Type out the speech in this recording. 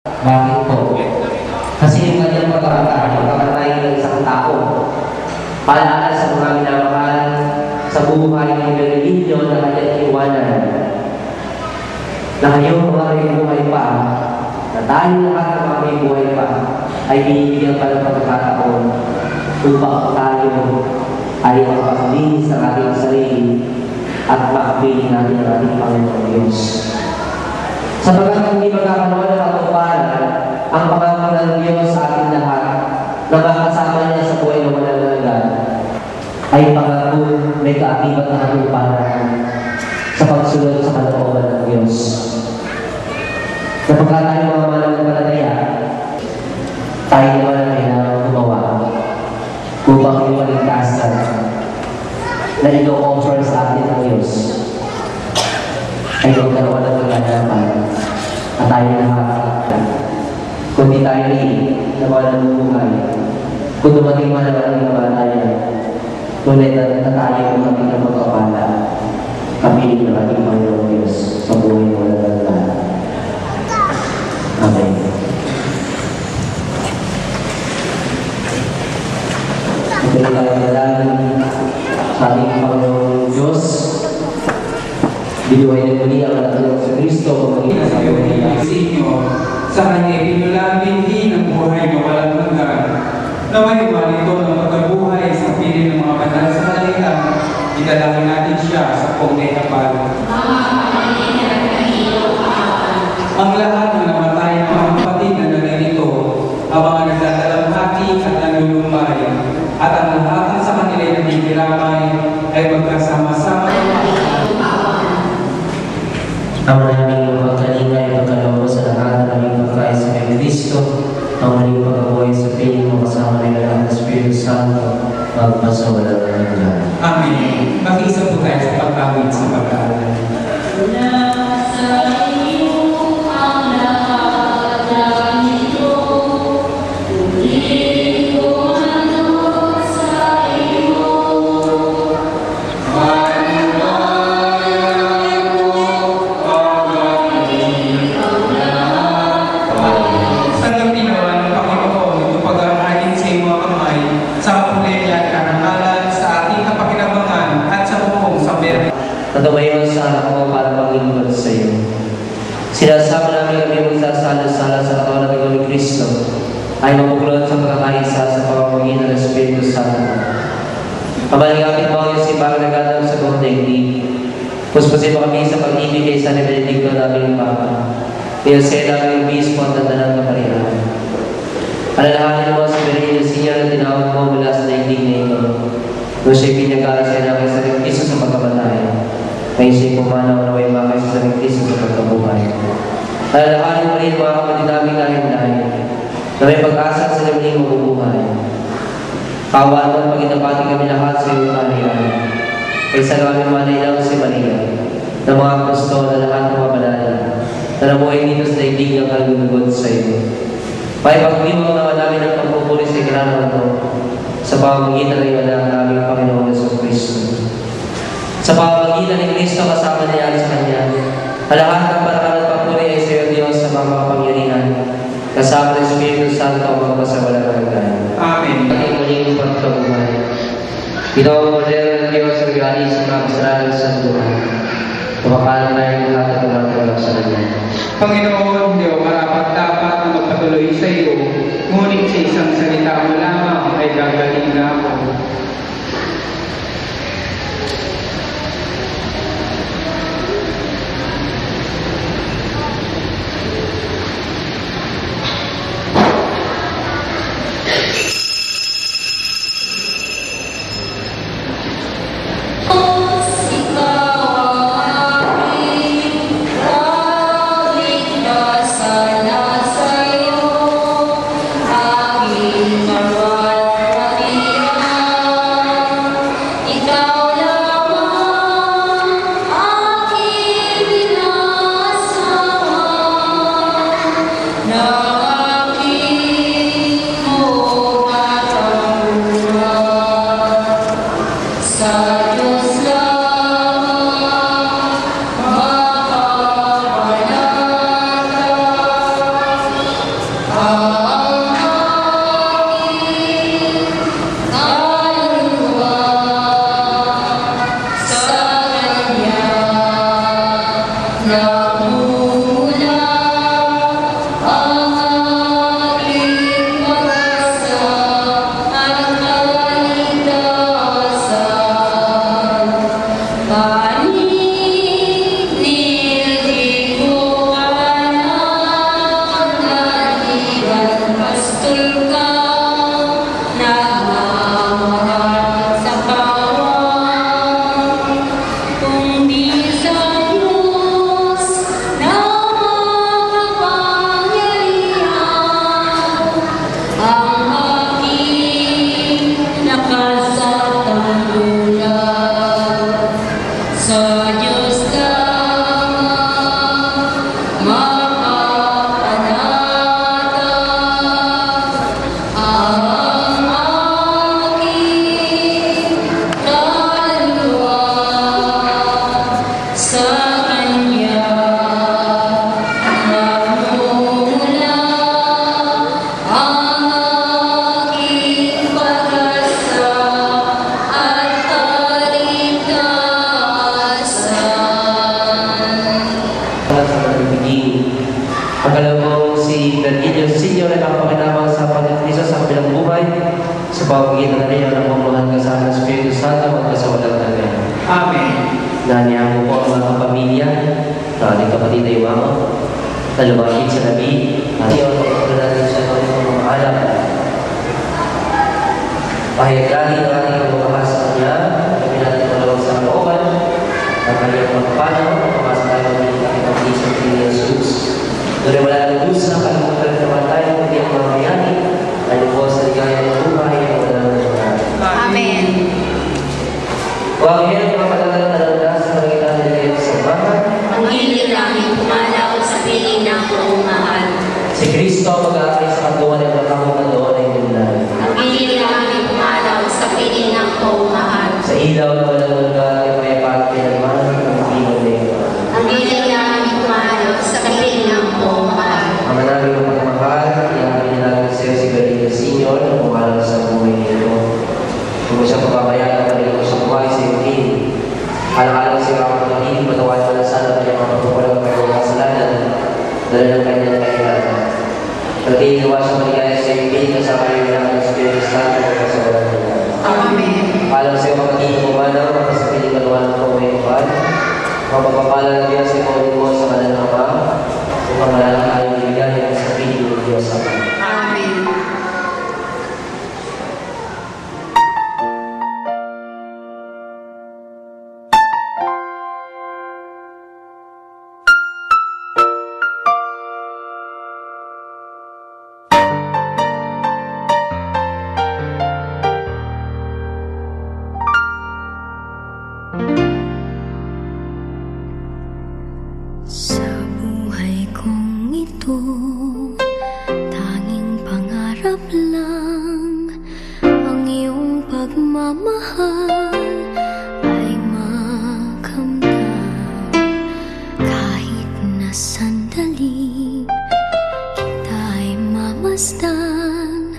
Bakit po? Kasi yung kanyang pagkamatay ng isang tao. Paalala sa mga minamahal sa buhay ng Bernardino na kanyang iwanan. Na ngayong mga may buhay pa, na tayo lahat ng mga may buhay pa, ay binibigyan pa ng pagkakataon upang tayo ay makapaglinis sa ating sarili at makapili natin ang ating Panginoong Diyos. Sapagkat hindi magkakaroon ng katuparan ang pangako ng Diyos sa ating lahat na makasama niya sa buhay ng walang hanggan, ay pangako may kaakibat na katuparan sa pagsunod sa kalooban ng Diyos. Kapag tayo mga mananampalataya, tayo naman ang kailangang gumawa upang yung paligtasan na ino-offer sa atin ng Diyos ay magkaroon ng kaganapan at tayo nakakakita. Kung di tayo rin na walang buhay, kung dumating man naman ang kamatayan, tunay na tayo kung kami ng magpapala, kapiling ng ating Panginoong Diyos sa buhay ng walang hanggan. Amen. Ito tayo dalangin sa ating Panginoong Diyos. Binuhay na muli ang anak ng Kristo pagmaging sa iyo. Sa kanya pinulabing ng buhay na walang hanggan. Naway ito ng pagkabuhay sa piling ng mga banal sa kanila. Idalangin natin siya sa pongay kapal. Ang lahat ng namatay ng mga kapatid na naririto, ang mga nagdadalamhati at nanulumbay, at ang lahat sa kanila ay nagkikiramay ay magkasama-sama. Ang maraming pagkalinga ay pagkaloob sa lahat ng aming pagkain sa kay Kristo, ang maling pagkabuhay sa piling mo kasama ng lahat ng Espiritu Santo, magpasawalan ng hanggan. Amen. Mag-isip po tayo sa pagkawid sa pag-aaral. Natumayon sa anak mo para maglingkod sa iyo. Sinasama namin kami magsasala-sala sa katawan ng Panginoong Kristo ay mapukulot sa pagkakaisa sa pamamagitan ng Espiritu Santo. Pamalingapit mo ang simbahan na ganap sa buong daigdig. Puspusin mo kami sa pag-ibig kay San Benedicto naming Papa. Iyosin namin yung bispo at tandanan ng kaparihan. Alalahanin mo si Bernardino Sr. na tinawag mo mula sa daigdig na ito. Nung siya'y pinagkaan siya na kay San Kristo sa pagkamatay, ngayon siya'y pumanaw na may makay sa San Kristo sa pagkabuhay. Alalahanin mo rin mga kapatid namin lahin-lahin na may pag-asa sa lamang mabubuhay. Kawaan mo at pag-inabati kami lahat sa iyong kaharian. Kay sa namin manay lang si Maria, na mga apostol na lahat ng mga banal, na nabuhay dito sa daigdig ng kalulugod sa iyo. Paipagdiwang naman namin ang pagpupuri sa ikinanaman mo sa pamamagitan ng anak naming Panginoon Yesus Kristo. Sa pamamagitan ni Kristo kasama niya sa Kanya, lahat ng parangal at papuri ay sa iyo Diyos sa mga kapangyarihan, kasama ng Espiritu Santo magpasawalang hanggan. Amen. Ating muling pagkabuhay. Ito ang modelo ng Diyos ang gali sa mga kasalanan sa buhay. Kumakalang tayo lahat at tumatagap sa Kanya. Panginoon, Diyos, marapat-dapat na magpatuloy sa iyo, ngunit sa isang salita mo lamang ay gagaling na ako. Sana Pagkalabong si Virgilio Senior ay nakapakinabang sa pagkakristo sa kabilang buhay sa pamagitan na rin ang pamuluhan kasama ng Espiritu Santo magkasawalang namin. Amen. Naniyang po ang mga kapamilya, ating kapatid na iwang, na lumapit sa Nabi, at iyon ang natin sa mga alam. Pahayagrahin ang ating pagmamahal sa Kanya, kami natin malawag sa looban, at kanyang magpapano, pagmasa tayo ng ating kapatid sa Jesus. Doon wala ng Diyos na kalimutan naman tayo, hindi ang mga mayani, ay lubos sa ligaya ng buhay, at wala ng mga. Amen. Huwag yan, mapadalan na landas sa magitan nila sa bahay. Ang hiling namin pumalaw sa piling ng buong mahal. Si Kristo mag-aakit sa katuwan ng makamong doon ay dunay. Ang hiling namin pumalaw sa piling ng buong mahal. Sa ilaw na walang lugar ay may pagpapit naman ng ilaw na ito. Ang hiling namin pumalaw sa piling ng buong mahal. Ang manaming ng pagmamahal, iamin namin sa iyo si Virgilio Senior na pumalang sa buhay nito. Kung siya pababayaan ang kanilang sa buhay sa iyo din. Alang-alang siya ang pagmamahal, patawain mo na sana ang kanyang magpapalang kanyang kasalanan dala ng kanyang kailangan. Pagkiniwa sa maligaya sa iyo din, kasama rin namin ang Espiritu Santo at sa walang kailangan. Amen. Alam sa iyo magkakita mo man ang makasapiling kaluan ng pamayapan. Mapapapala ng Diyos sa ikaw mo sa kanan ng Ama. Kung pangalan tayong bibigyan ng sapiling ng Diyos sa Ama. Amen. Sa buhay kong ito, tanging pangarap lang ang iyong pagmamahal ay makamtan. Kahit na sandali, kita'y mamasdan.